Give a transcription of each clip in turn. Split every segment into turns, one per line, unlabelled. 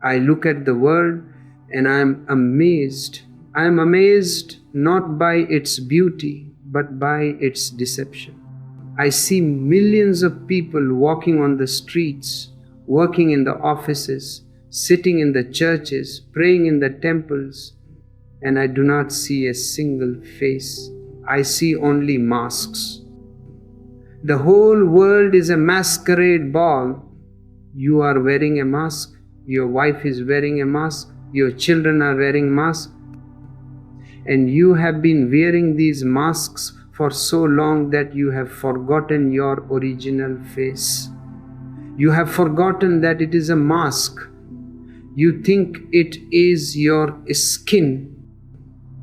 I look at the world and I am amazed. I am amazed not by its beauty, but by its deception. I see millions of people walking on the streets, working in the offices, sitting in the churches, praying in the temples, and I do not see a single face. I see only masks. The whole world is a masquerade ball. You are wearing a mask, your wife is wearing a mask, your children are wearing masks, and you have been wearing these masks for so long that you have forgotten your original face. You have forgotten that it is a mask. You think it is your skin.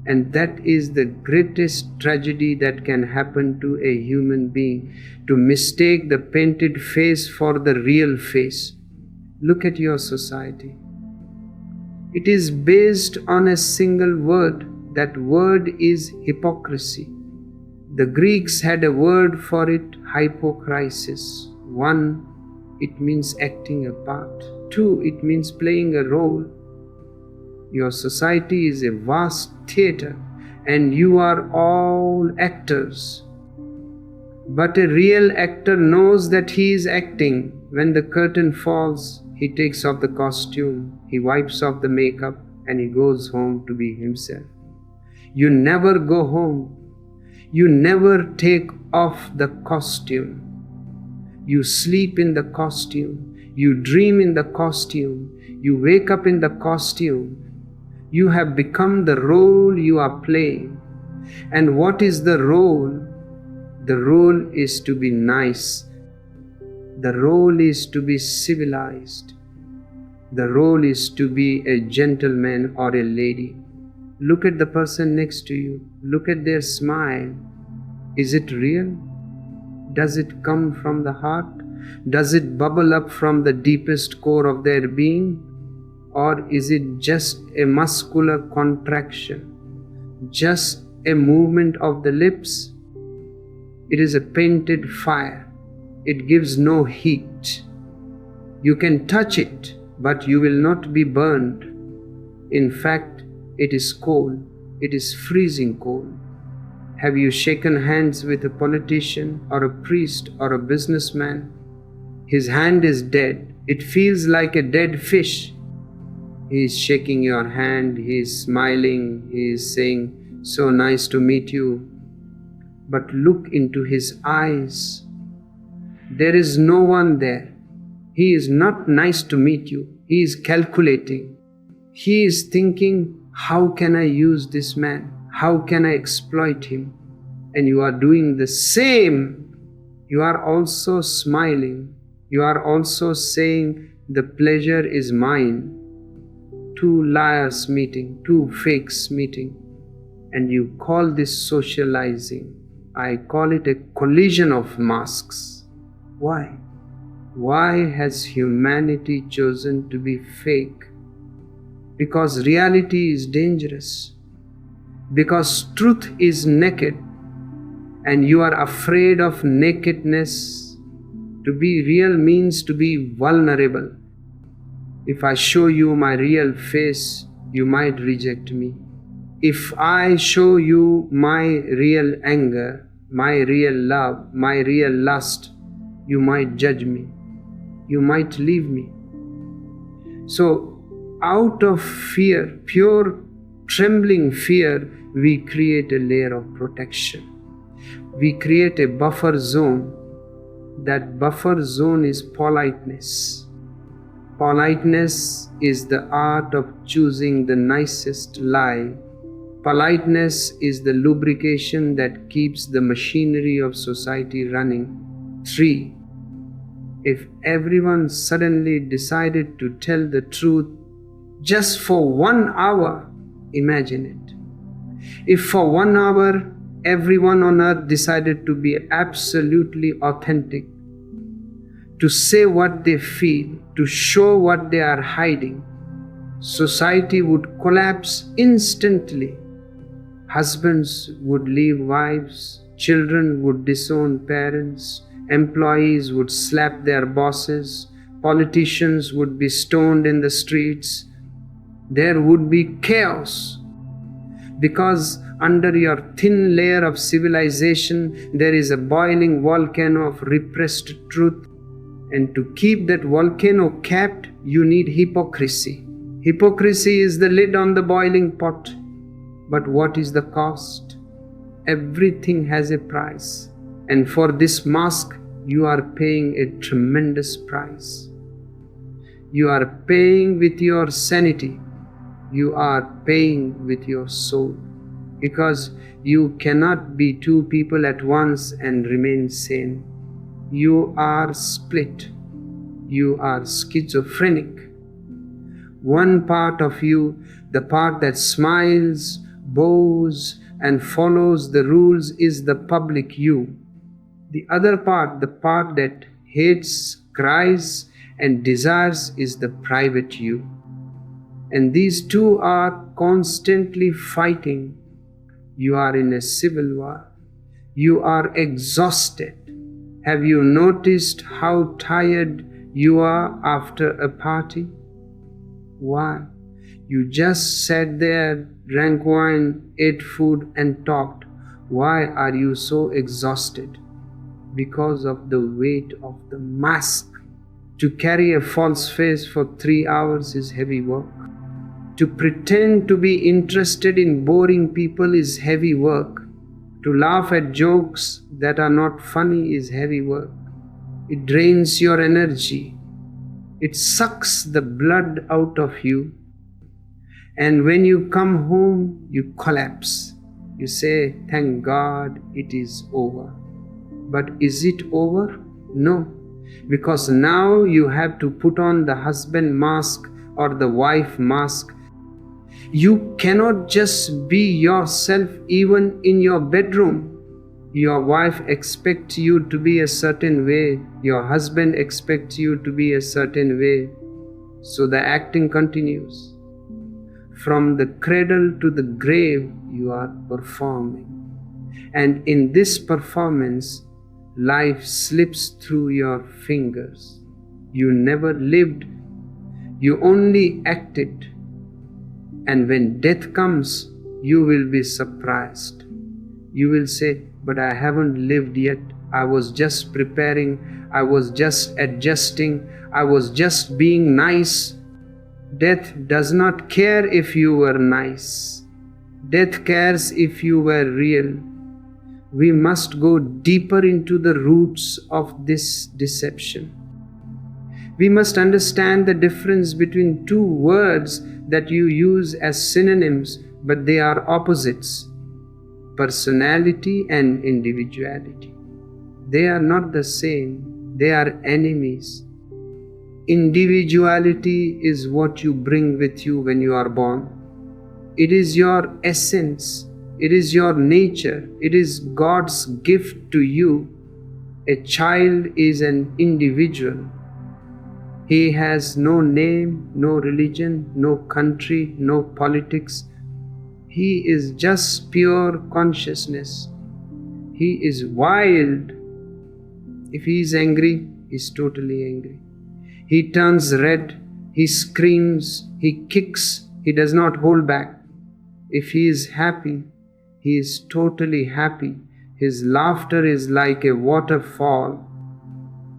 And that is the greatest tragedy that can happen to a human being, to mistake the painted face for the real face. Look at your society. It is based on a single word. That word is hypocrisy. The Greeks had a word for it, hypocrisy. 1, it means acting a part. 2, it means playing a role. Your society is a vast theater and you are all actors. But a real actor knows that he is acting. When the curtain falls, he takes off the costume, he wipes off the makeup, and he goes home to be himself. You never go home. You never take off the costume. You sleep in the costume. You dream in the costume. You wake up in the costume. You have become the role you are playing. And what is the role? The role is to be nice. The role is to be civilized. The role is to be a gentleman or a lady. Look at the person next to you. Look at their smile. Is it real? Does it come from the heart? Does it bubble up from the deepest core of their being? Or is it just a muscular contraction? Just a movement of the lips? It is a painted fire. It gives no heat. You can touch it, but you will not be burned. In fact, it is cold. It is freezing cold. Have you shaken hands with a politician or a priest or a businessman? His hand is dead. It feels like a dead fish. He is shaking your hand. He is smiling. He is saying, "So nice to meet you." But look into his eyes. There is no one there. He is not nice to meet you. He is calculating. He is thinking, how can I use this man? How can I exploit him? And you are doing the same. You are also smiling. You are also saying, the pleasure is mine. Two liars meeting, two fakes meeting. And you call this socializing. I call it a collision of masks. Why? Why has humanity chosen to be fake? Because reality is dangerous. Because truth is naked. And you are afraid of nakedness. To be real means to be vulnerable. If I show you my real face, you might reject me. If I show you my real anger, my real love, my real lust, you might judge me. You might leave me. So, out of fear, pure trembling fear, we create a layer of protection. We create a buffer zone. That buffer zone is politeness. Politeness is the art of choosing the nicest lie. Politeness is the lubrication that keeps the machinery of society running. 3. If everyone suddenly decided to tell the truth just for 1 hour, imagine it. If for 1 hour everyone on earth decided to be absolutely authentic, to say what they feel, to show what they are hiding, society would collapse instantly. Husbands would leave wives, children would disown parents, employees would slap their bosses, Politicians would be stoned in the streets. There would be chaos. Because under your thin layer of civilization, there is a boiling volcano of repressed truth. And to keep that volcano capped, you need hypocrisy. Hypocrisy is the lid on the boiling pot. But what is the cost? Everything has a price. And for this mask, you are paying a tremendous price. You are paying with your sanity. You are paying with your soul. Because you cannot be two people at once and remain sane. You are split. You are schizophrenic. One part of you, the part that smiles, bows, and follows the rules, is the public you. The other part, the part that hates, cries, and desires, is the private you. And these two are constantly fighting. You are in a civil war. You are exhausted. Have you noticed how tired you are after a party? Why? You just sat there, drank wine, ate food, and talked. Why are you so exhausted? Because of the weight of the mask. To carry a false face for 3 hours is heavy work. To pretend to be interested in boring people is heavy work. To laugh at jokes that are not funny is heavy work. It drains your energy. It sucks the blood out of you. And when you come home, you collapse. You say, thank God it is over. But is it over? No. Because now you have to put on the husband mask or the wife mask. You cannot just be yourself even in your bedroom. Your wife expects you to be a certain way. Your husband expects you to be a certain way. So the acting continues. From the cradle to the grave, you are performing. And in this performance, life slips through your fingers. You never lived. You only acted. And when death comes, you will be surprised. You will say, but I haven't lived yet. I was just preparing. I was just adjusting. I was just being nice. Death does not care if you were nice. Death cares if you were real. We must go deeper into the roots of this deception. We must understand the difference between two words that you use as synonyms, but they are opposites: personality and individuality. They are not the same, they are enemies. Individuality is what you bring with you when you are born. It is your essence, it is your nature, it is God's gift to you. A child is an individual. He has no name, no religion, no country, no politics. He is just pure consciousness. He is wild. If he is angry, he is totally angry. He turns red, he screams, he kicks, he does not hold back. If he is happy, he is totally happy. His laughter is like a waterfall.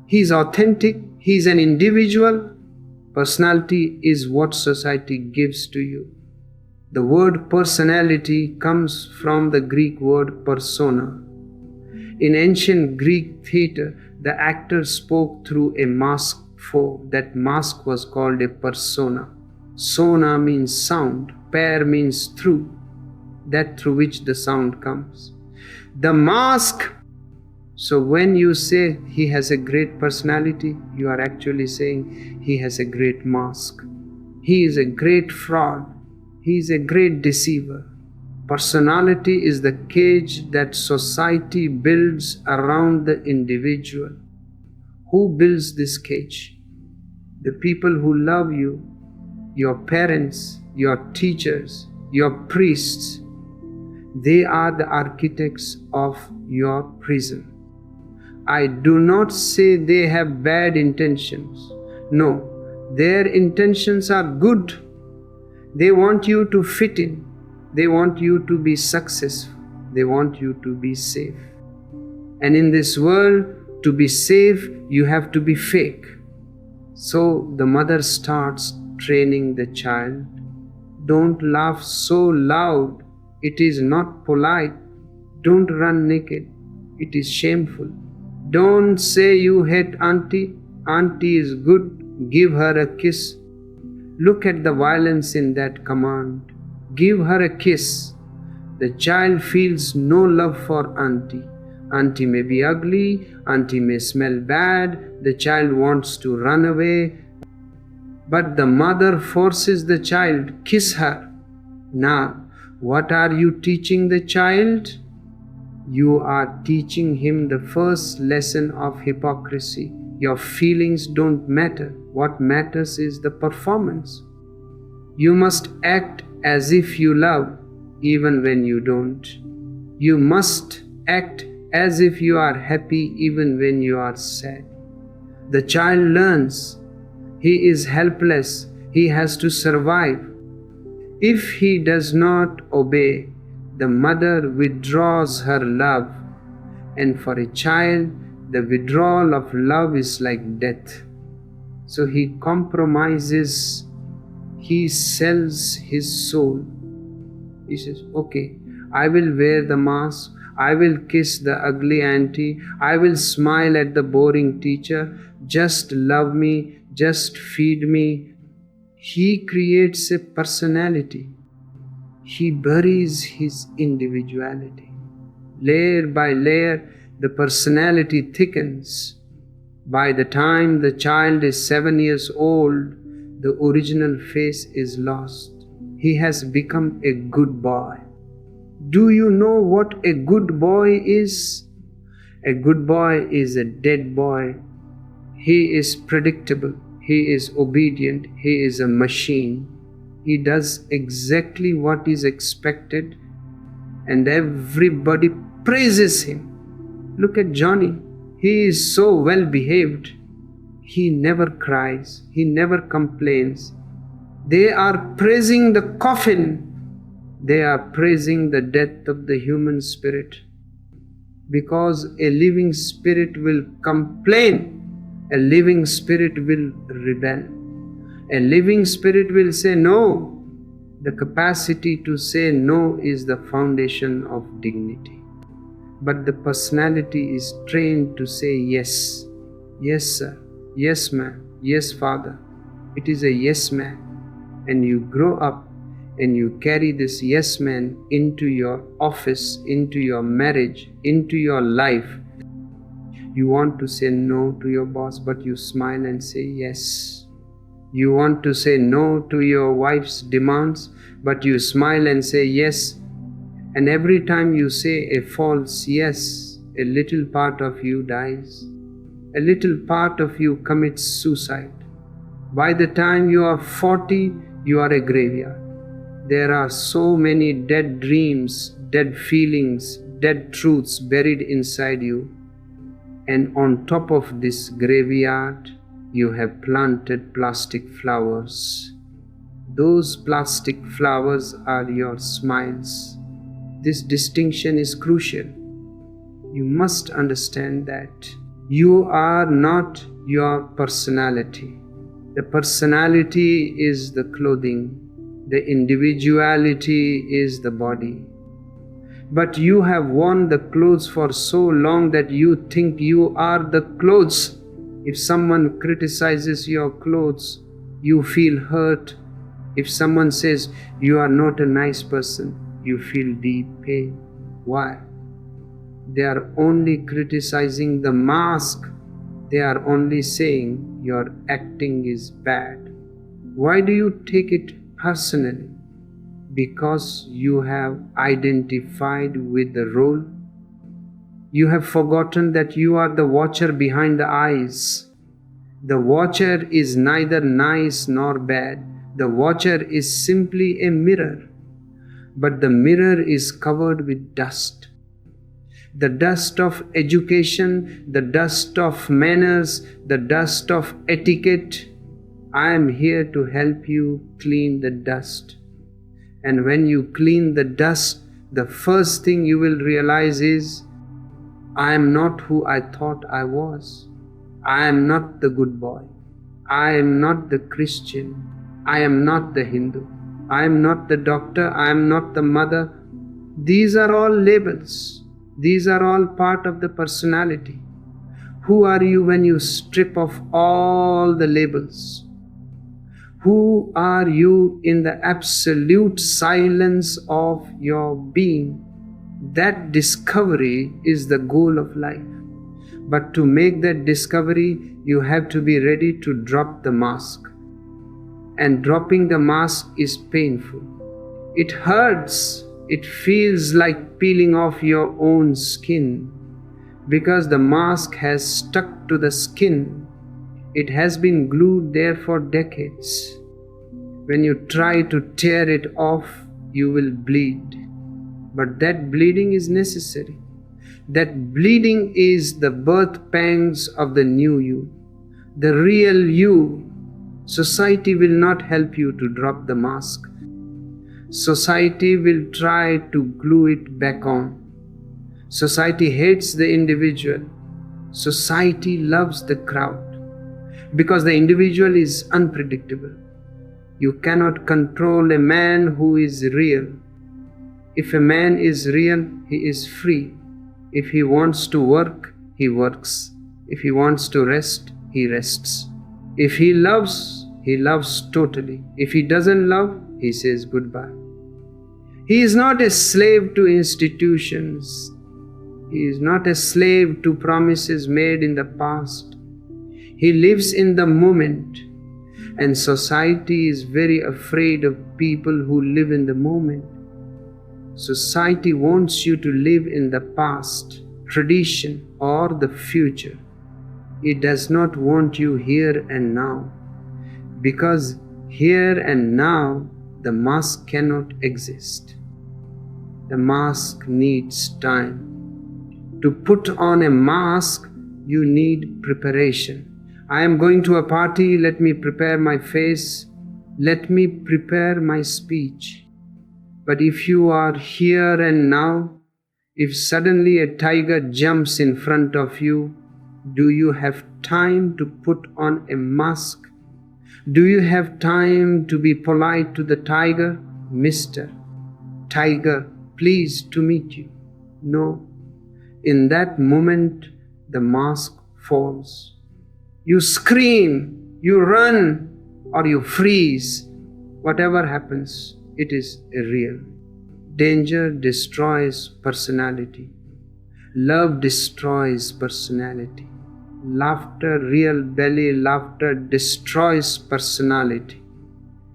He is authentic. He is an individual. Personality is what society gives to you. The word personality comes from the Greek word persona. In ancient Greek theatre, the actor spoke through a masked foe. That mask was called a persona. Sona means sound. Per means through. That through which the sound comes. The mask. So when you say he has a great personality, you are actually saying he has a great mask. He is a great fraud. He is a great deceiver. Personality is the cage that society builds around the individual. Who builds this cage? The people who love you, your parents, your teachers, your priests. They are the architects of your prison. I do not say they have bad intentions. No, their intentions are good. They want you to fit in. They want you to be successful. They want you to be safe. And in this world, to be safe, you have to be fake. So the mother starts training the child. Don't laugh so loud. It is not polite. Don't run naked. It is shameful. Don't say you hate auntie. Auntie is good. Give her a kiss. Look at the violence in that command. Give her a kiss. The child feels no love for auntie. Auntie may be ugly. Auntie may smell bad. The child wants to run away. But the mother forces the child, kiss her. Now, what are you teaching the child? You are teaching him the first lesson of hypocrisy. Your feelings don't matter. What matters is the performance. You must act as if you love, even when you don't. You must act as if you are happy, even when you are sad. The child learns. He is helpless. He has to survive. If he does not obey, the mother withdraws her love. And for a child, the withdrawal of love is like death. So he compromises. He sells his soul. He says, okay, I will wear the mask. I will kiss the ugly auntie. I will smile at the boring teacher. Just love me. Just feed me. He creates a personality. He buries his individuality. Layer by layer, the personality thickens. By the time the child is 7 years old, the original face is lost. He has become a good boy. Do you know what a good boy is? A good boy is a dead boy. He is predictable. He is obedient. He is a machine. He does exactly what is expected, and everybody praises him. Look at Johnny. He is so well behaved. He never cries. He never complains. They are praising the coffin. They are praising the death of the human spirit. Because a living spirit will complain. A living spirit will rebel. A living spirit will say no. The capacity to say no is the foundation of dignity. But the personality is trained to say yes. Yes, sir. Yes, ma'am. Yes, father. It is a yes man. And you grow up and you carry this yes man into your office, into your marriage, into your life. You want to say no to your boss, but you smile and say yes. You want to say no to your wife's demands, but you smile and say yes. And every time you say a false yes, a little part of you dies. A little part of you commits suicide. By the time you are 40, you are a graveyard. There are so many dead dreams, dead feelings, dead truths buried inside you. And on top of this graveyard, you have planted plastic flowers. Those plastic flowers are your smiles. This distinction is crucial. You must understand that you are not your personality. The personality is the clothing. The individuality is the body. But you have worn the clothes for so long that you think you are the clothes. If someone criticizes your clothes, you feel hurt. If someone says you are not a nice person, you feel deep pain. Why? They are only criticizing the mask. They are only saying your acting is bad. Why do you take it personally? Because you have identified with the role. You have forgotten that you are the watcher behind the eyes. The watcher is neither nice nor bad. The watcher is simply a mirror. But the mirror is covered with dust. The dust of education, the dust of manners, the dust of etiquette, I am here to help you clean the dust. And when you clean the dust, the first thing you will realize is, I am not who I thought I was. I am not the good boy. I am not the Christian. I am not the Hindu. I am not the doctor. I am not the mother. These are all labels. These are all part of the personality. Who are you when you strip off all the labels? Who are you in the absolute silence of your being? That discovery is the goal of life. But to make that discovery, you have to be ready to drop the mask. And dropping the mask is painful. It hurts. It feels like peeling off your own skin, because the mask has stuck to the skin. It has been glued there for decades. When you try to tear it off, you will bleed. But that bleeding is necessary. That bleeding is the birth pangs of the new you, the real you. Society will not help you to drop the mask. Society will try to glue it back on. Society hates the individual. Society loves the crowd, because the individual is unpredictable. You cannot control a man who is real. If a man is real, he is free. If he wants to work, he works. If he wants to rest, he rests. If he loves totally. If he doesn't love, he says goodbye. He is not a slave to institutions. He is not a slave to promises made in the past. He lives in the moment. And society is very afraid of people who live in the moment. Society wants you to live in the past, tradition, or the future. It does not want you here and now, because here and now the mask cannot exist. The mask needs time. To put on a mask, you need preparation. I am going to a party, let me prepare my face, let me prepare my speech. But if you are here and now, if suddenly a tiger jumps in front of you, do you have time to put on a mask? Do you have time to be polite to the tiger? Mr. Tiger, pleased to meet you. No. In that moment, the mask falls. You scream, you run, or you freeze. Whatever happens, it is real. Danger destroys personality. Love destroys personality. Laughter, real belly laughter, destroys personality.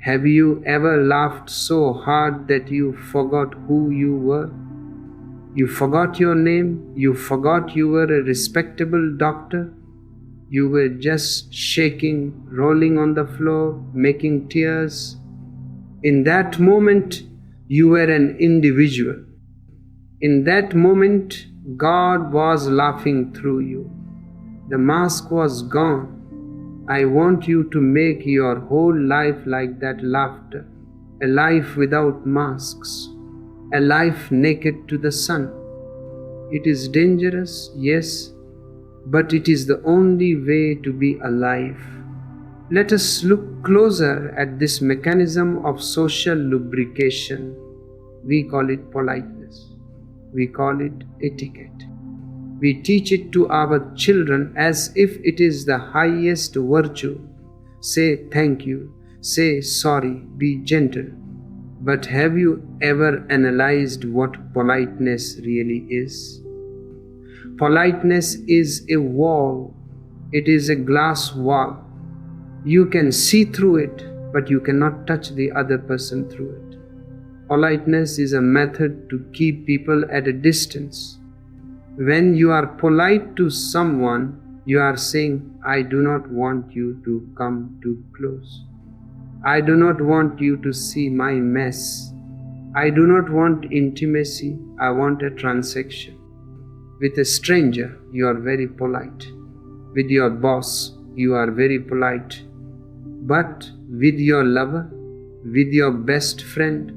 Have you ever laughed so hard that you forgot who you were? You forgot your name. You forgot you were a respectable doctor. You were just shaking, rolling on the floor, making tears. In that moment, you were an individual. In that moment, God was laughing through you. The mask was gone. I want you to make your whole life like that laughter, a life without masks, a life naked to the sun. It is dangerous, yes, but it is the only way to be alive. Let us look closer at this mechanism of social lubrication. We call it politeness. We call it etiquette. We teach it to our children as if it is the highest virtue. Say thank you, say sorry, be gentle. But have you ever analyzed what politeness really is? Politeness is a wall. It is a glass wall. You can see through it, but you cannot touch the other person through it. Politeness is a method to keep people at a distance. When you are polite to someone, you are saying, I do not want you to come too close. I do not want you to see my mess. I do not want intimacy. I want a transaction. With a stranger, you are very polite. With your boss, you are very polite. But with your lover, with your best friend,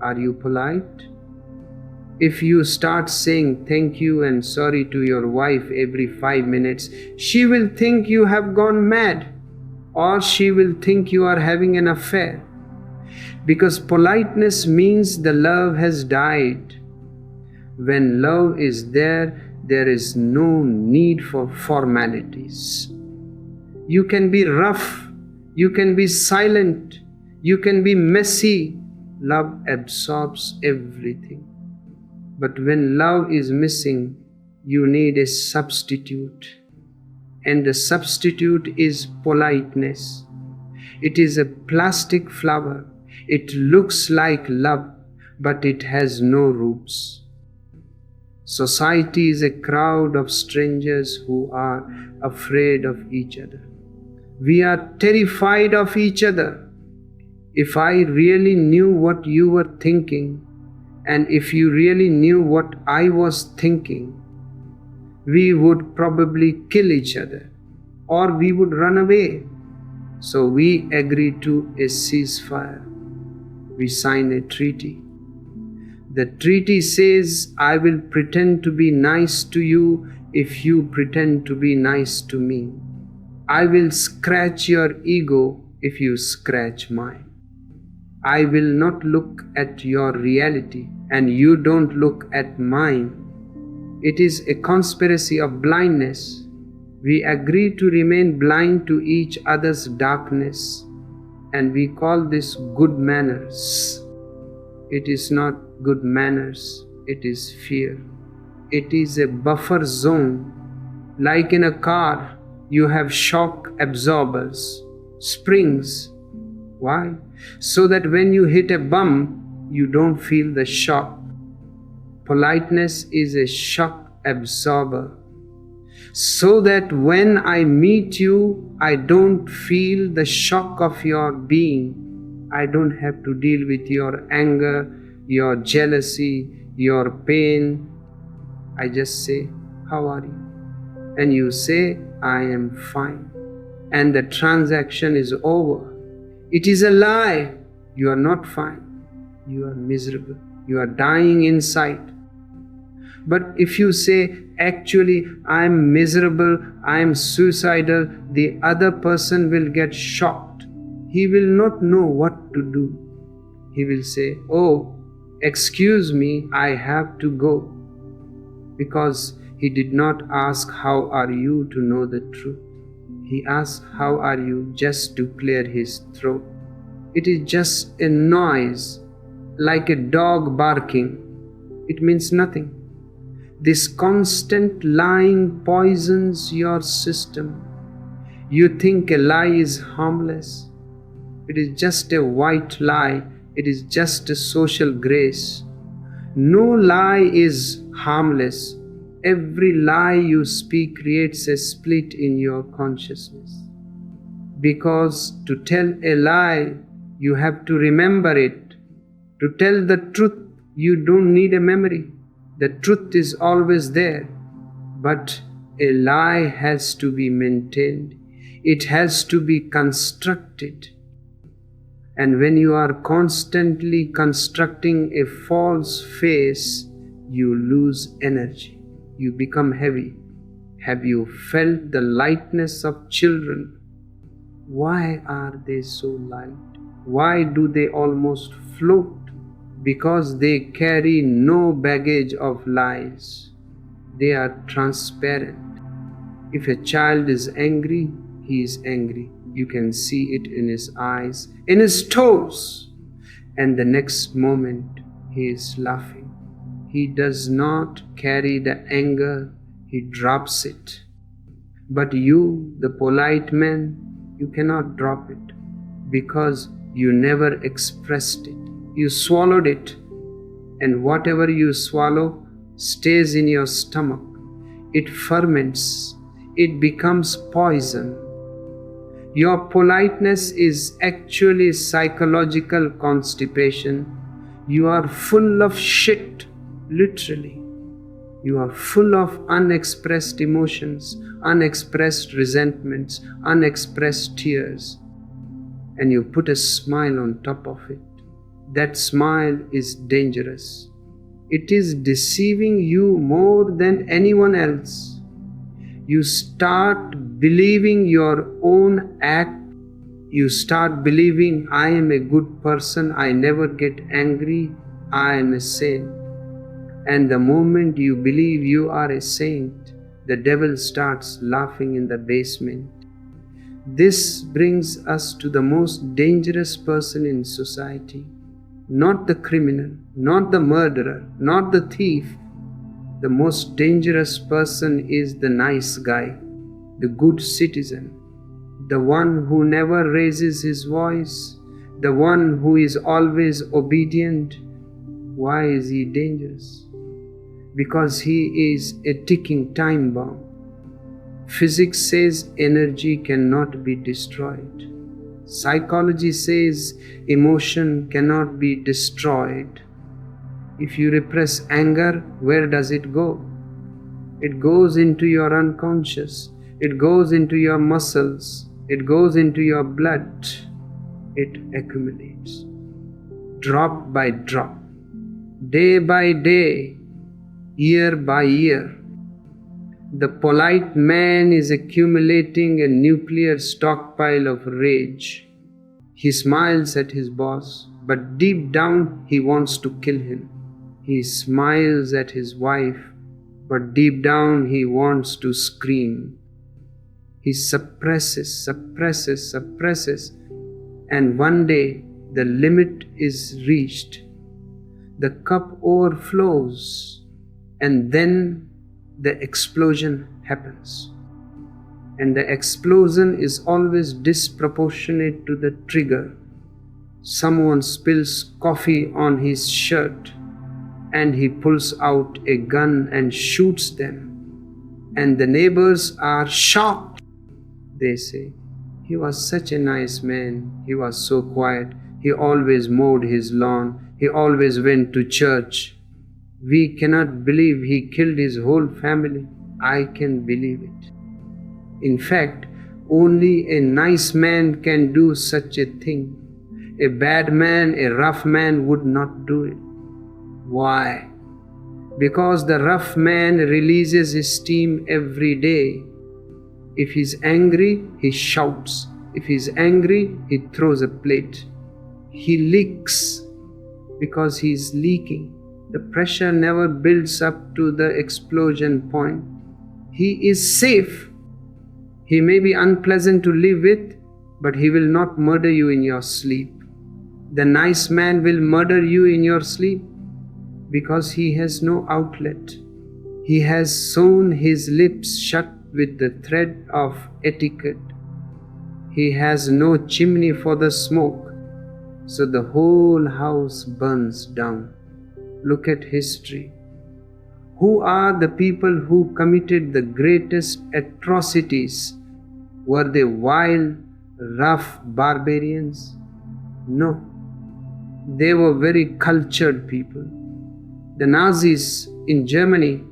are you polite? If you start saying thank you and sorry to your wife every 5 minutes, she will think you have gone mad, or she will think you are having an affair. Because politeness means the love has died. When love is there, there is no need for formalities. You can be rough, you can be silent, you can be messy. Love absorbs everything. But when love is missing, you need a substitute. And the substitute is politeness. It is a plastic flower. It looks like love, but it has no roots. Society is a crowd of strangers who are afraid of each other. We are terrified of each other. If I really knew what you were thinking, and if you really knew what I was thinking, we would probably kill each other, or we would run away. So we agree to a ceasefire. We sign a treaty. The treaty says, I will pretend to be nice to you if you pretend to be nice to me. I will scratch your ego if you scratch mine. I will not look at your reality and you don't look at mine. It is a conspiracy of blindness. We agree to remain blind to each other's darkness, and we call this good manners. It is not good manners, it is fear. It is a buffer zone. Like in a car, you have shock absorbers, springs. Why? So that when you hit a bump, you don't feel the shock. Politeness is a shock absorber. So that when I meet you, I don't feel the shock of your being. I don't have to deal with your anger, your jealousy, your pain. I just say, how are you? And you say, I am fine. And the transaction is over. It is a lie. You are not fine. You are miserable. You are dying inside. But if you say, actually, I am miserable, I am suicidal, the other person will get shocked. He will not know what to do. He will say, oh, excuse me, I have to go. Because he did not ask, how are you, to know the truth. He asked, how are you, just to clear his throat. It is just a noise, like a dog barking. It means nothing. This constant lying poisons your system. You think a lie is harmless. It is just a white lie. It is just a social grace. No lie is harmless. Every lie you speak creates a split in your consciousness. Because to tell a lie, you have to remember it. To tell the truth, you don't need a memory. The truth is always there. But a lie has to be maintained. It has to be constructed. And when you are constantly constructing a false face, you lose energy. You become heavy. Have you felt the lightness of children? Why are they so light? Why do they almost float? Because they carry no baggage of lies. They are transparent. If a child is angry, he is angry. You can see it in his eyes, in his toes. And the next moment, he is laughing. He does not carry the anger, he drops it. But you, the polite man, you cannot drop it because you never expressed it. You swallowed it, and whatever you swallow stays in your stomach. It ferments. It becomes poison. Your politeness is actually psychological constipation. You are full of shit, literally. You are full of unexpressed emotions, unexpressed resentments, unexpressed tears. and you put a smile on top of it. That smile is dangerous. It is deceiving you more than anyone else. You start believing your own act. You start believing, I am a good person, I never get angry, I am a saint. And the moment you believe you are a saint, the devil starts laughing in the basement. This brings us to the most dangerous person in society. Not the criminal, not the murderer, not the thief. The most dangerous person is the nice guy, the good citizen, the one who never raises his voice, the one who is always obedient. Why is he dangerous? Because he is a ticking time bomb. Physics says energy cannot be destroyed. Psychology says emotion cannot be destroyed. If you repress anger, where does it go? It goes into your unconscious. It goes into your muscles. It goes into your blood. It accumulates. Drop by drop. Day by day. Year by year. The polite man is accumulating a nuclear stockpile of rage. He smiles at his boss, but deep down he wants to kill him. He smiles at his wife, but deep down he wants to scream. He suppresses, and one day the limit is reached. The cup overflows, and then the explosion happens. And the explosion is always disproportionate to the trigger. Someone spills coffee on his shirt and he pulls out a gun and shoots them. And the neighbors are shocked. They say, he was such a nice man. He was so quiet. He always mowed his lawn. He always went to church. We cannot believe he killed his whole family. I can believe it. In fact, only a nice man can do such a thing. A bad man, a rough man would not do it. Why? Because the rough man releases his steam every day. If he's angry, he shouts. If he's angry, he throws a plate. He leaks because he's leaking. The pressure never builds up to the explosion point. He is safe. He may be unpleasant to live with, but he will not murder you in your sleep. The nice man will murder you in your sleep because he has no outlet. He has sewn his lips shut with the thread of etiquette. He has no chimney for the smoke, so the whole house burns down. Look at history. Who are the people who committed the greatest atrocities? Were they wild, rough barbarians? No. They were very cultured people. The Nazis in Germany,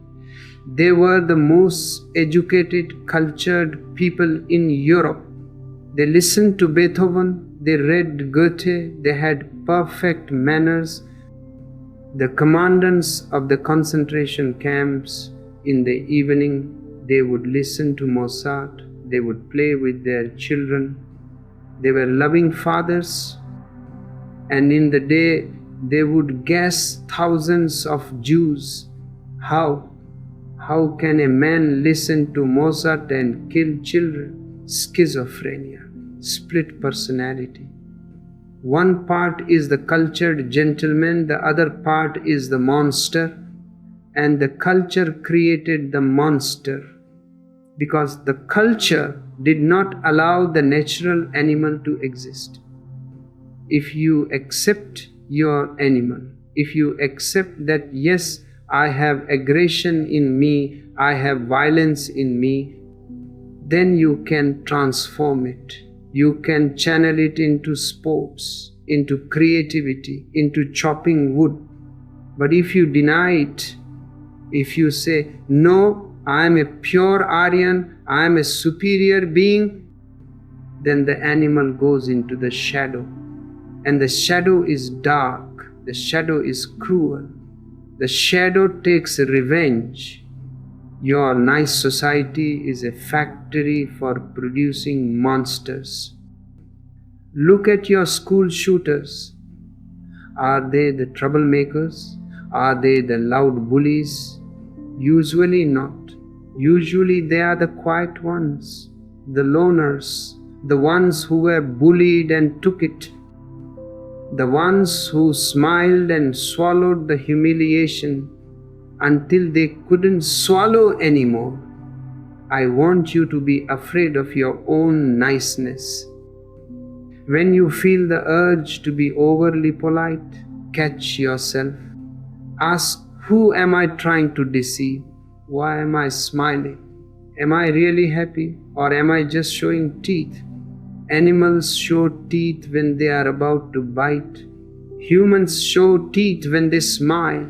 they were the most educated, cultured people in Europe. They listened to Beethoven, they read Goethe, they had perfect manners. The commandants of the concentration camps, in the evening, they would listen to Mozart, they would play with their children. They were loving fathers, and in the day, they would gas thousands of Jews. How? How can a man listen to Mozart and kill children? Schizophrenia, split personality. One part is the cultured gentleman, the other part is the monster, and the culture created the monster because the culture did not allow the natural animal to exist. If you accept your animal, if you accept that yes, I have aggression in me, I have violence in me, then you can transform it. You can channel it into sports, into creativity, into chopping wood. But if you deny it, if you say, no, I am a pure Aryan, I am a superior being, then the animal goes into the shadow. And the shadow is dark, the shadow is cruel, the shadow takes revenge. Your nice society is a factory for producing monsters. Look at your school shooters. Are they the troublemakers? Are they the loud bullies? Usually not. Usually they are the quiet ones, the loners, the ones who were bullied and took it, the ones who smiled and swallowed the humiliation until they couldn't swallow anymore. I want you to be afraid of your own niceness. When you feel the urge to be overly polite, catch yourself. Ask, who am I trying to deceive? Why am I smiling? Am I really happy, or am I just showing teeth? Animals show teeth when they are about to bite. Humans show teeth when they smile.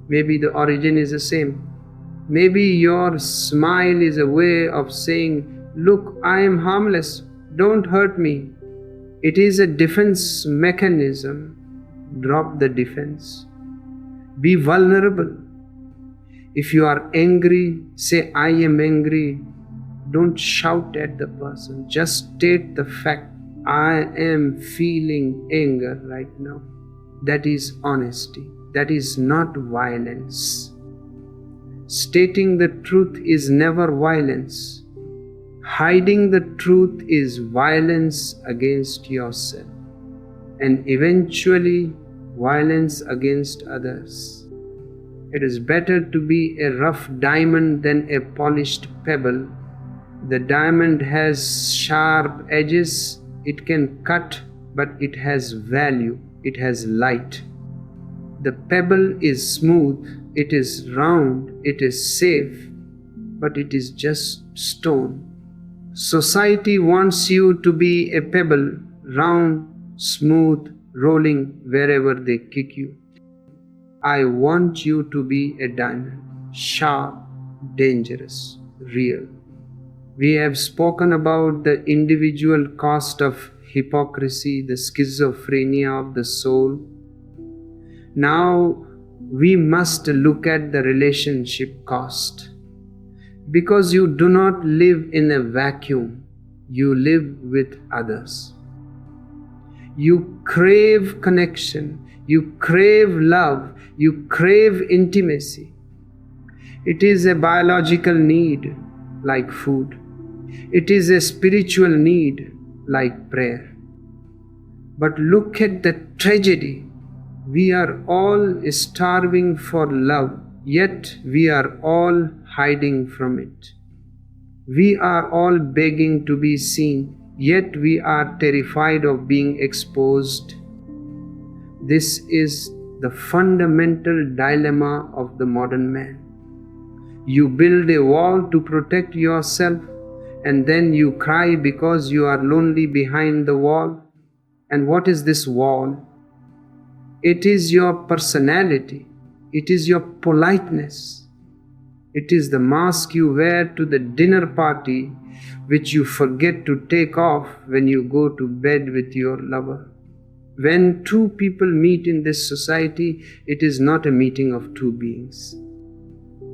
Maybe the origin is the same. Maybe your smile is a way of saying, look, I am harmless, don't hurt me. It is a defense mechanism. Drop the defense. Be vulnerable. If you are angry, say, I am angry. Don't shout at the person. Just state the fact, I am feeling anger right now. That is honesty. That is not violence. Stating the truth is never violence. Hiding the truth is violence against yourself, and eventually violence against others. It is better to be a rough diamond than a polished pebble. The diamond has sharp edges, it can cut, but it has value, it has light. The pebble is smooth, it is round, it is safe, but it is just stone. Society wants you to be a pebble, round, smooth, rolling wherever they kick you. I want you to be a diamond, sharp, dangerous, real. We have spoken about the individual cost of hypocrisy, the schizophrenia of the soul. Now we must look at the relationship cost. Because you do not live in a vacuum, you live with others. You crave connection, you crave love, you crave intimacy. It is a biological need, like food. It is a spiritual need, like prayer. But look at the tragedy. We are all starving for love, yet we are all hiding from it. We are all begging to be seen, yet we are terrified of being exposed. This is the fundamental dilemma of the modern man. You build a wall to protect yourself, and then you cry because you are lonely behind the wall. And what is this wall? It is your personality. It is your politeness. It is the mask you wear to the dinner party, which you forget to take off when you go to bed with your lover. When two people meet in this society, it is not a meeting of two beings.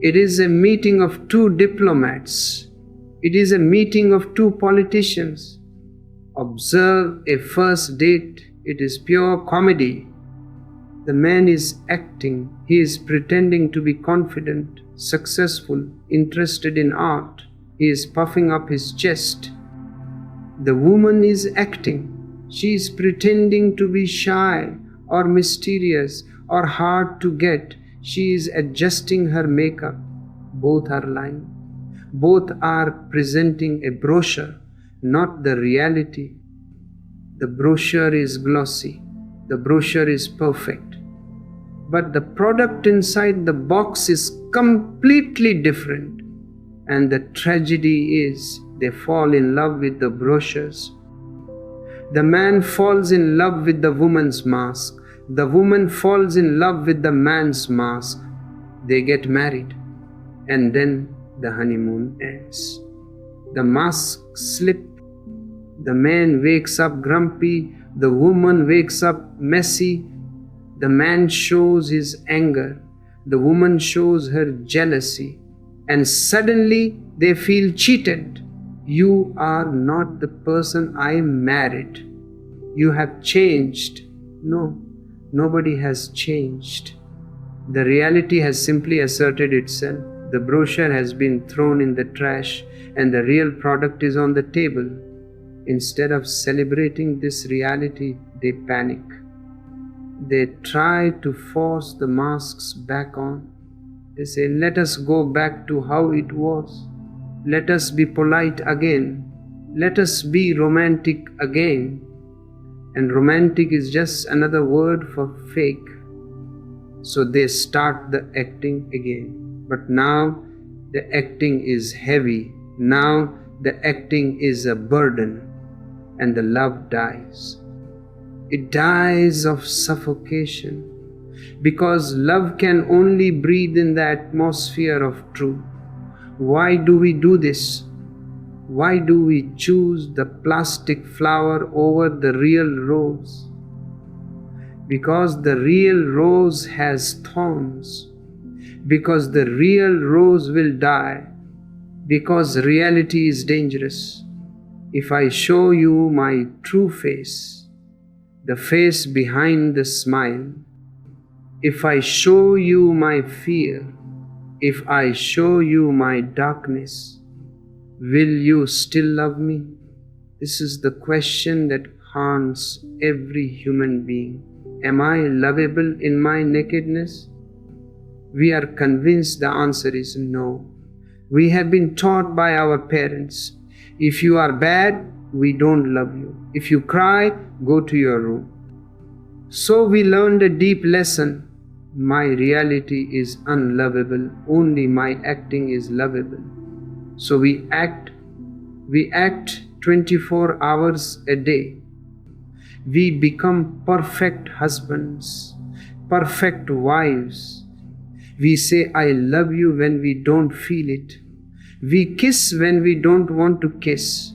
It is a meeting of two diplomats. It is a meeting of two politicians. Observe a first date. It is pure comedy. The man is acting. He is pretending to be confident, successful, interested in art. He is puffing up his chest. The woman is acting. She is pretending to be shy or mysterious or hard to get. She is adjusting her makeup. Both are lying. Both are presenting a brochure, not the reality. The brochure is glossy. The brochure is perfect. But the product inside the box is completely different. And the tragedy is they fall in love with the brochures. The man falls in love with the woman's mask. The woman falls in love with the man's mask. They get married. And then the honeymoon ends. The masks slip. The man wakes up grumpy, the woman wakes up messy. The man shows his anger, the woman shows her jealousy, and suddenly they feel cheated. You are not the person I married. You have changed. No, nobody has changed. The reality has simply asserted itself. The brochure has been thrown in the trash and the real product is on the table. Instead of celebrating this reality, they panic. They try to force the masks back on. They say, let us go back to how it was. Let us be polite again. Let us be romantic again. And romantic is just another word for fake. So they start the acting again. But now the acting is heavy. Now the acting is a burden. And the love dies. It dies of suffocation. Because love can only breathe in the atmosphere of truth. Why do we do this? Why do we choose the plastic flower over the real rose? Because the real rose has thorns. Because the real rose will die. Because reality is dangerous. If I show you my true face, the face behind the smile, if I show you my fear, if I show you my darkness, will you still love me? This is the question that haunts every human being. Am I lovable in my nakedness? We are convinced the answer is no. We have been taught by our parents, if you are bad, we don't love you. If you cry, go to your room. So we learned a deep lesson. My reality is unlovable. Only my acting is lovable. So we act 24 hours a day. We become perfect husbands, perfect wives. We say, I love you when we don't feel it. We kiss when we don't want to kiss.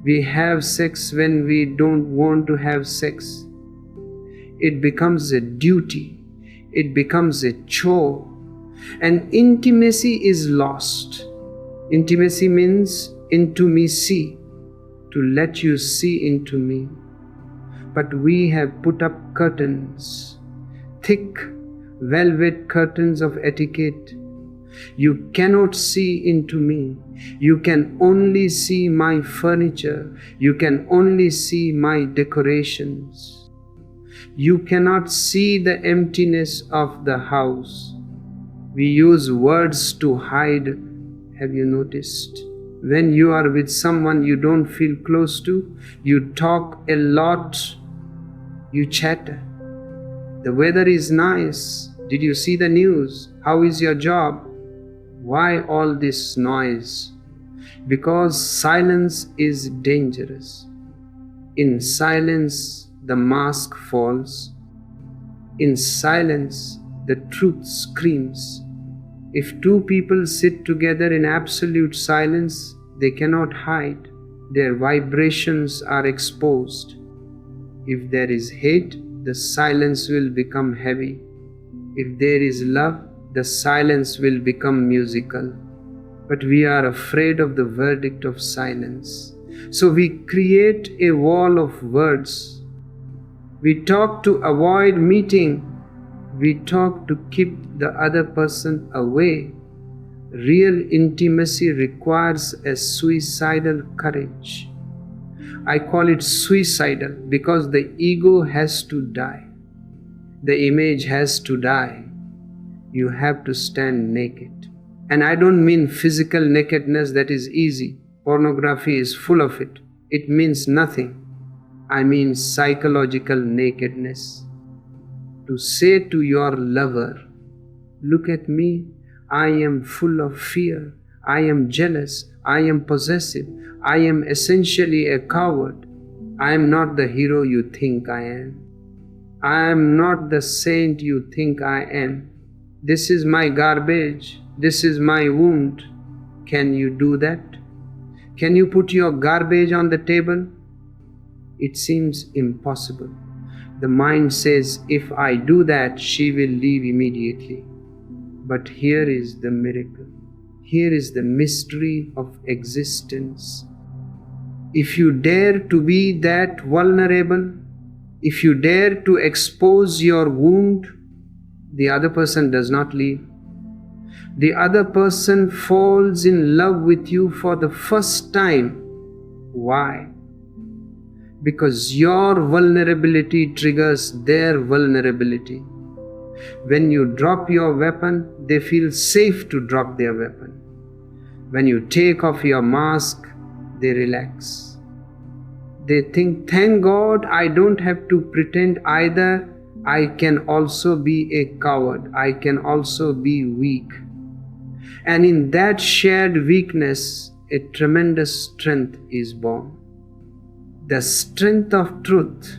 We have sex when we don't want to have sex. It becomes a duty. It becomes a chore. And intimacy is lost. Intimacy means intimacy, to let you see into me. But we have put up curtains, thick velvet curtains of etiquette. You cannot see into me. You can only see my furniture. You can only see my decorations. You cannot see the emptiness of the house. We use words to hide. Have you noticed? When you are with someone you don't feel close to, you talk a lot, you chatter. The weather is nice. Did you see the news? How is your job? Why all this noise? Because silence is dangerous. In silence, the mask falls. In silence, the truth screams. If two people sit together in absolute silence, they cannot hide. Their vibrations are exposed. If there is hate, the silence will become heavy. If there is love, the silence will become musical. But we are afraid of the verdict of silence. So we create a wall of words. We talk to avoid meeting. We talk to keep the other person away. Real intimacy requires a suicidal courage. I call it suicidal because the ego has to die. The image has to die. You have to stand naked. And I don't mean physical nakedness that is easy. Pornography is full of it. It means nothing. I mean psychological nakedness. To say to your lover, look at me, I am full of fear. I am jealous. I am possessive. I am essentially a coward. I am not the hero you think I am. I am not the saint you think I am. This is my garbage. This is my wound. Can you do that? Can you put your garbage on the table? It seems impossible. The mind says, if I do that, she will leave immediately. But here is the miracle. Here is the mystery of existence. If you dare to be that vulnerable, if you dare to expose your wound, the other person does not leave. The other person falls in love with you for the first time. Why? Because your vulnerability triggers their vulnerability. When you drop your weapon, they feel safe to drop their weapon. When you take off your mask, they relax. They think, thank God I don't have to pretend either. I can also be a coward. I can also be weak. And in that shared weakness, a tremendous strength is born. The strength of truth.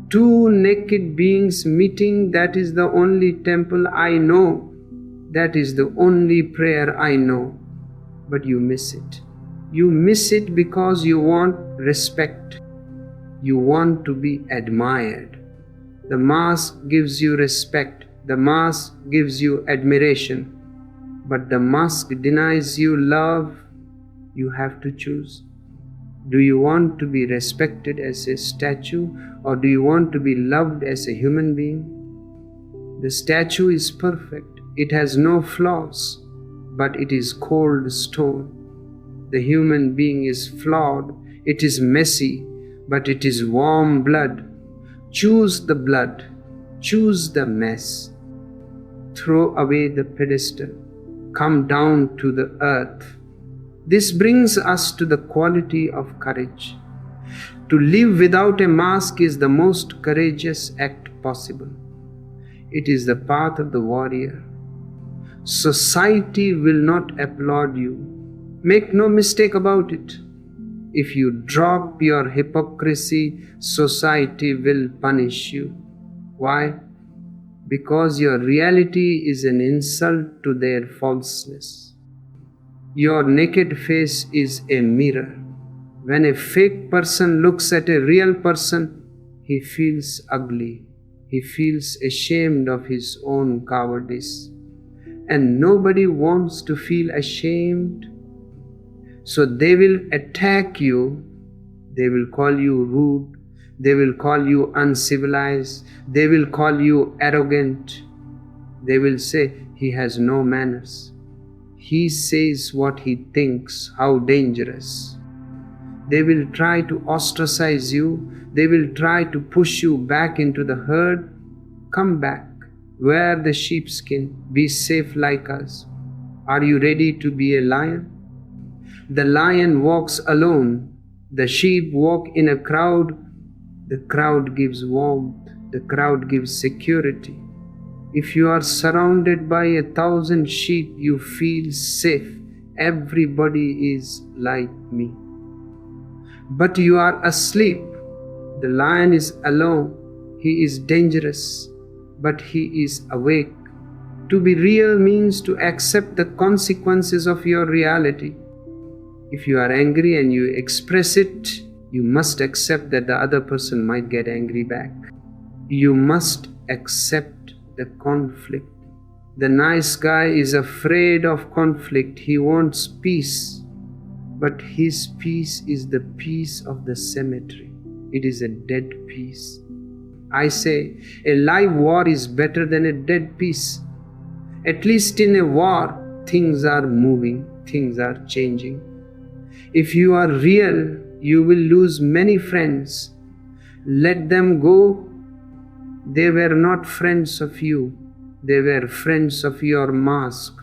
Two naked beings meeting, that is the only temple I know. That is the only prayer I know. But you miss it. You miss it because you want respect. You want to be admired. The mask gives you respect. The mask gives you admiration. But the mask denies you love. You have to choose. Do you want to be respected as a statue, or do you want to be loved as a human being? The statue is perfect. It has no flaws, but it is cold stone. The human being is flawed. It is messy, but it is warm blood. Choose the blood. Choose the mess. Throw away the pedestal. Come down to the earth. This brings us to the quality of courage. To live without a mask is the most courageous act possible. It is the path of the warrior. Society will not applaud you. Make no mistake about it. If you drop your hypocrisy, society will punish you. Why? Because your reality is an insult to their falseness. Your naked face is a mirror. When a fake person looks at a real person, he feels ugly. He feels ashamed of his own cowardice. And nobody wants to feel ashamed. So they will attack you. They will call you rude. They will call you uncivilized. They will call you arrogant. They will say, he has no manners. He says what he thinks. How dangerous. They will try to ostracize you. They will try to push you back into the herd. Come back. Wear the sheepskin. Be safe like us. Are you ready to be a lion? The lion walks alone. The sheep walk in a crowd. The crowd gives warmth. The crowd gives security. If you are surrounded by 1,000 sheep, you feel safe. Everybody is like me. But you are asleep. The lion is alone. He is dangerous, but he is awake. To be real means to accept the consequences of your reality. If you are angry and you express it, you must accept that the other person might get angry back. You must accept the conflict. The nice guy is afraid of conflict. He wants peace. But his peace is the peace of the cemetery. It is a dead peace. I say, a live war is better than a dead peace. At least in a war, things are moving, things are changing. If you are real, you will lose many friends. Let them go. They were not friends of you. They were friends of your mask.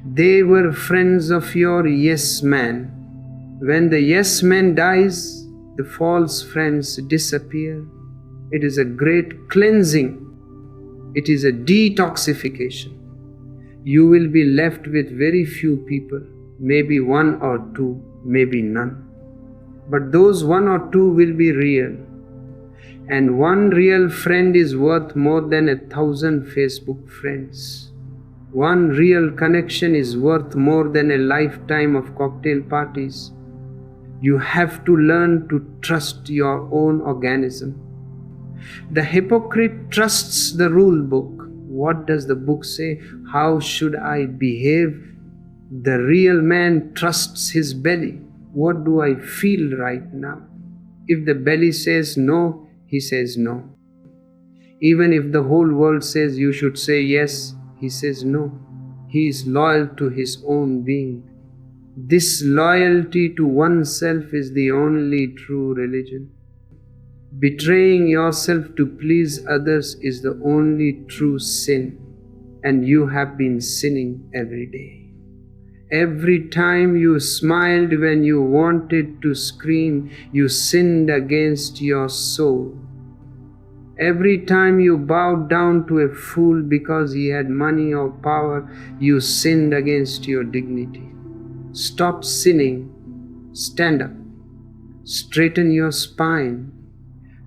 They were friends of your yes man. When the yes man dies, the false friends disappear. It is a great cleansing. It is a detoxification. You will be left with very few people, maybe one or two, maybe none. But those one or two will be real. And one real friend is worth more than 1,000 Facebook friends. One real connection is worth more than a lifetime of cocktail parties. You have to learn to trust your own organism. The hypocrite trusts the rule book. What does the book say? How should I behave? The real man trusts his belly. What do I feel right now? If the belly says no, he says no. Even if the whole world says you should say yes, he says no. He is loyal to his own being. This loyalty to oneself is the only true religion. Betraying yourself to please others is the only true sin, and you have been sinning every day. Every time you smiled when you wanted to scream, you sinned against your soul. Every time you bowed down to a fool because he had money or power, you sinned against your dignity. Stop sinning. Stand up. Straighten your spine.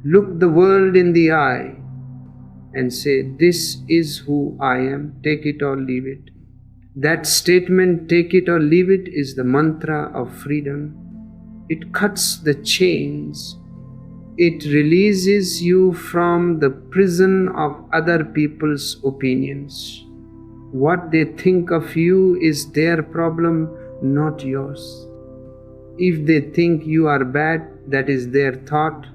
Look the world in the eye and say, "This is who I am, take it or leave it." That statement, "take it or leave it," is the mantra of freedom. It cuts the chains. It releases you from the prison of other people's opinions. What they think of you is their problem, not yours. If they think you are bad, that is their thought.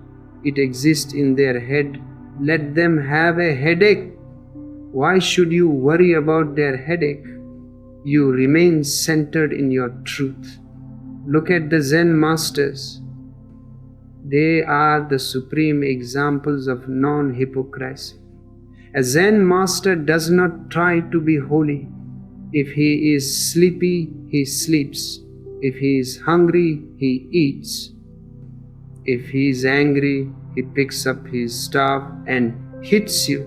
It exists in their head. Let them have a headache. Why should you worry about their headache? You remain centered in your truth. Look at the Zen masters. They are the supreme examples of non-hypocrisy. A Zen master does not try to be holy. If he is sleepy, he sleeps. If he is hungry, he eats. If he is angry, he picks up his staff and hits you.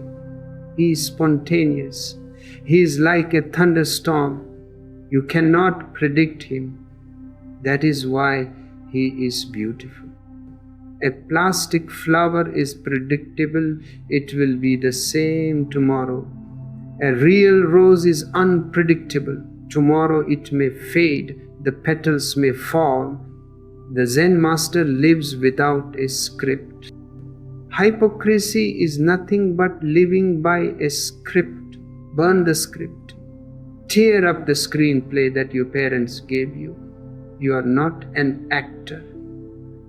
He is spontaneous. He is like a thunderstorm. You cannot predict him. That is why he is beautiful. A plastic flower is predictable. It will be the same tomorrow. A real rose is unpredictable. Tomorrow it may fade. The petals may fall. The Zen master lives without a script. Hypocrisy is nothing but living by a script. Burn the script. Tear up the screenplay that your parents gave you. You are not an actor.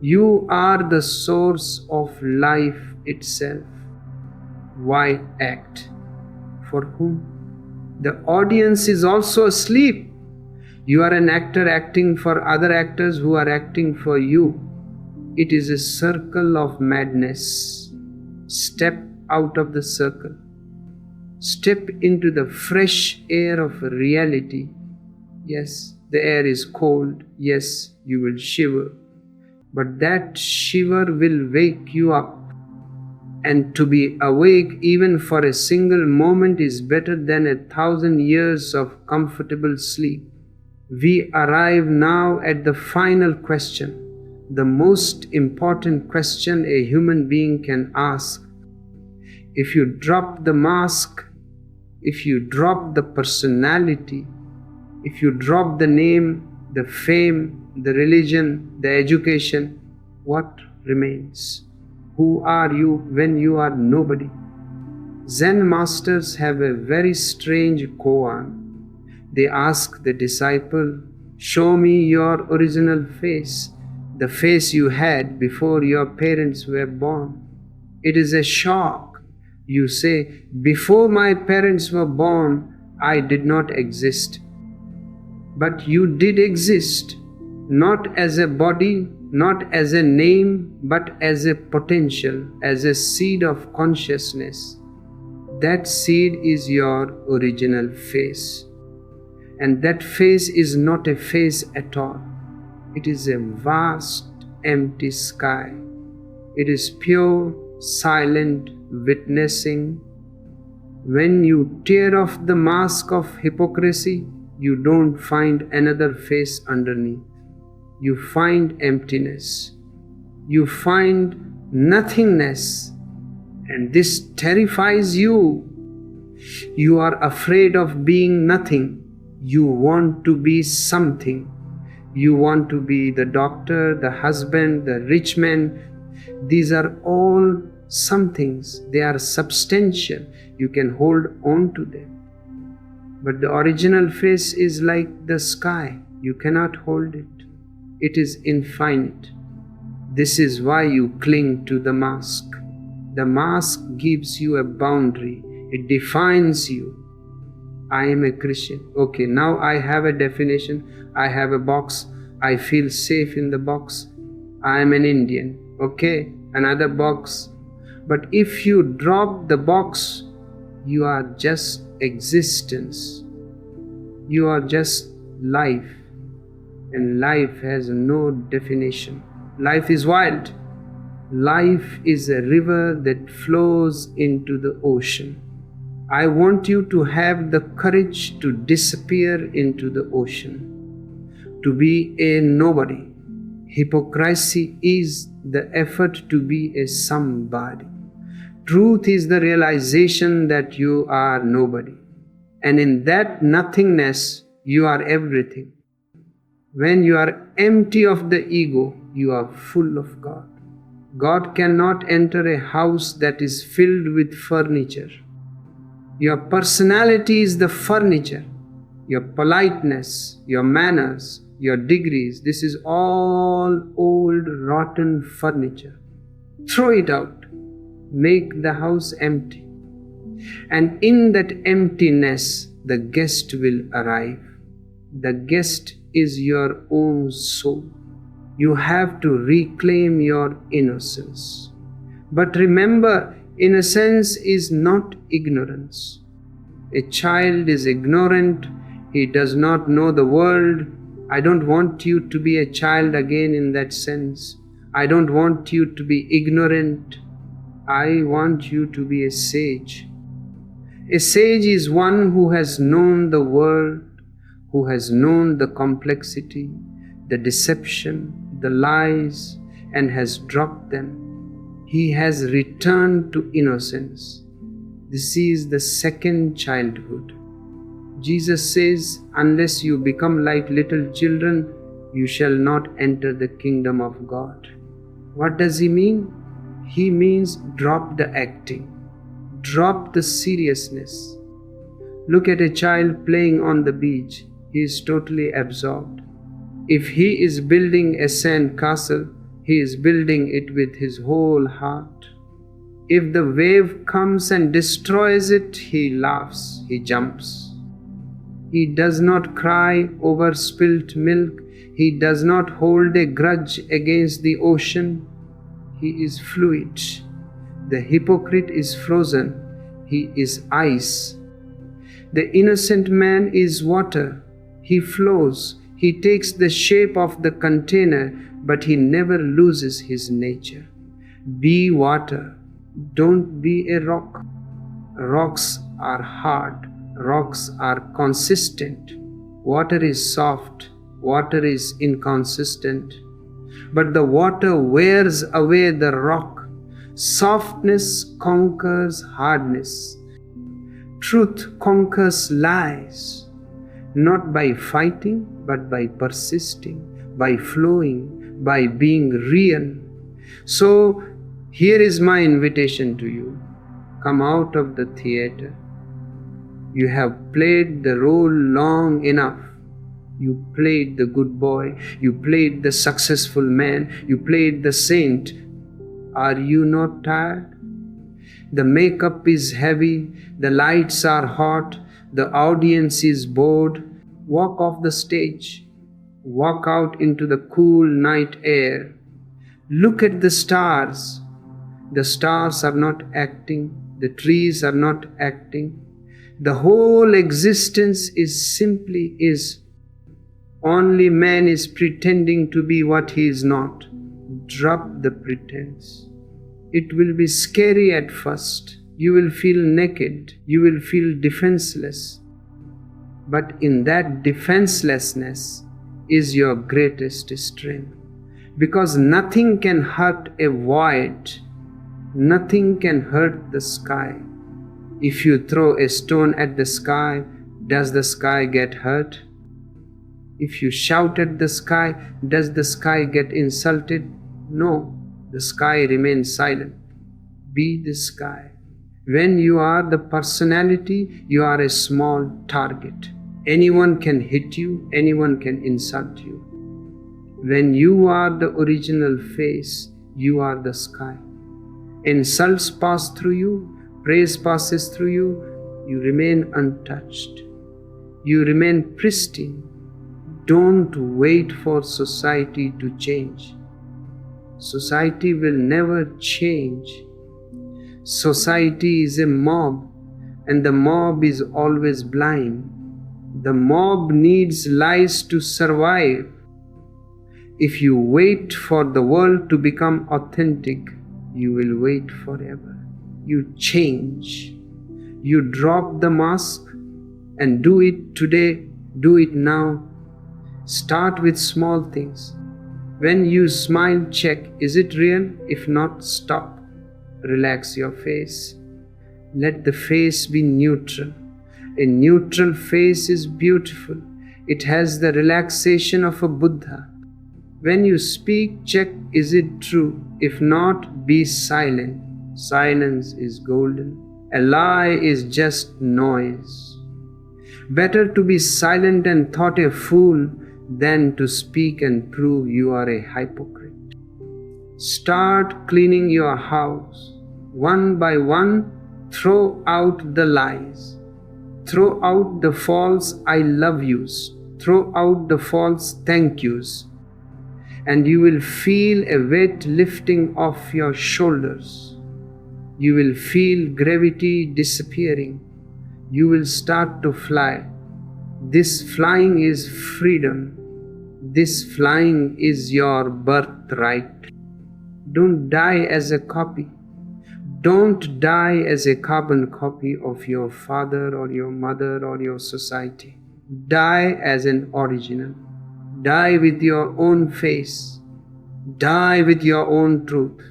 You are the source of life itself. Why act? For whom? The audience is also asleep. You are an actor acting for other actors who are acting for you. It is a circle of madness. Step out of the circle. Step into the fresh air of reality. Yes, the air is cold. Yes, you will shiver. But that shiver will wake you up. And to be awake even for a single moment is better than 1,000 years of comfortable sleep. We arrive now at the final question, the most important question a human being can ask. If you drop the mask, if you drop the personality, if you drop the name, the fame, the religion, the education, what remains? Who are you when you are nobody? Zen masters have a very strange koan. They ask the disciple, "Show me your original face, the face you had before your parents were born." It is a shock. You say, "Before my parents were born, I did not exist." But you did exist, not as a body, not as a name, but as a potential, as a seed of consciousness. That seed is your original face. And that face is not a face at all. It is a vast, empty sky. It is pure, silent witnessing. When you tear off the mask of hypocrisy, you don't find another face underneath. You find emptiness. You find nothingness. And this terrifies you. You are afraid of being nothing. You want to be something. You want to be the doctor, the husband, the rich man. These are all some things. They are substantial. You can hold on to them. But the original face is like the sky. You cannot hold it. It is infinite. This is why you cling to the mask. The mask gives you a boundary. It defines you. I am a Christian. Okay, now I have a definition. I have a box. I feel safe in the box. I am an Indian. Okay, another box. But if you drop the box, you are just existence. You are just life. And life has no definition. Life is wild. Life is a river that flows into the ocean. I want you to have the courage to disappear into the ocean, to be a nobody. Hypocrisy is the effort to be a somebody. Truth is the realization that you are nobody. And in that nothingness, you are everything. When you are empty of the ego, you are full of God. God cannot enter a house that is filled with furniture. Your personality is the furniture. Your politeness, your manners, your degrees, this is all old, rotten furniture. Throw it out. Make the house empty. And in that emptiness, the guest will arrive. The guest is your own soul. You have to reclaim your innocence. But remember, innocence is not ignorance. A child is ignorant. He does not know the world. I don't want you to be a child again in that sense. I don't want you to be ignorant. I want you to be a sage. A sage is one who has known the world, who has known the complexity, the deception, the lies, and has dropped them. He has returned to innocence. This is the second childhood. Jesus says, unless you become like little children, you shall not enter the kingdom of God. What does he mean? He means drop the acting. Drop the seriousness. Look at a child playing on the beach. He is totally absorbed. If he is building a sand castle, he is building it with his whole heart. If the wave comes and destroys it, he laughs, he jumps. He does not cry over spilt milk. He does not hold a grudge against the ocean. He is fluid. The hypocrite is frozen. He is ice. The innocent man is water. He flows. He takes the shape of the container, but he never loses his nature. Be water. Don't be a rock. Rocks are hard. Rocks are consistent. Water is soft. Water is inconsistent. But the water wears away the rock. Softness conquers hardness. Truth conquers lies. Not by fighting, but by persisting, by flowing, by being real. So, here is my invitation to you. Come out of the theater. You have played the role long enough. You played the good boy. You played the successful man. You played the saint. Are you not tired? The makeup is heavy. The lights are hot. The audience is bored. Walk off the stage. Walk out into the cool night air. Look at the stars. The stars are not acting. The trees are not acting. The whole existence is simply is. Only man is pretending to be what he is not. Drop the pretense. It will be scary at first. You will feel naked. You will feel defenseless. But in that defenselessness is your greatest strength. Because nothing can hurt a void. Nothing can hurt the sky. If you throw a stone at the sky, does the sky get hurt? If you shout at the sky, does the sky get insulted? No, the sky remains silent. Be the sky. When you are the personality, you are a small target. Anyone can hit you, anyone can insult you. When you are the original face, you are the sky. Insults pass through you, praise passes through you, you remain untouched. You remain pristine. Don't wait for society to change. Society will never change. Society is a mob, and the mob is always blind. The mob needs lies to survive. If you wait for the world to become authentic, you will wait forever. You change. You drop the mask and do it today, do it now. Start with small things. When you smile, check, is it real? If not, stop. Relax your face. Let the face be neutral. A neutral face is beautiful. It has the relaxation of a Buddha. When you speak, check, is it true? If not, be silent. Silence is golden. A lie is just noise. Better to be silent and thought a fool than to speak and prove you are a hypocrite. Start cleaning your house. One by one, throw out the lies. Throw out the false I love yous. Throw out the false thank yous. And you will feel a weight lifting off your shoulders. You will feel gravity disappearing. You will start to fly. This flying is freedom. This flying is your birthright. Don't die as a copy. Don't die as a carbon copy of your father or your mother or your society. Die as an original. Die with your own face. Die with your own truth.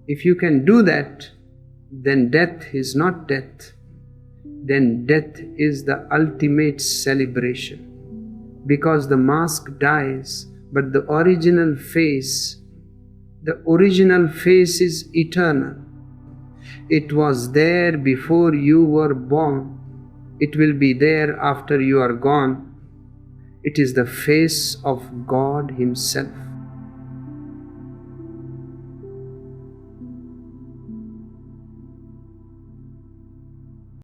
If you can do that, then death is not death. Then death is the ultimate celebration. Because the mask dies, but the original face is eternal. It was there before you were born. It will be there after you are gone. It is the face of God Himself.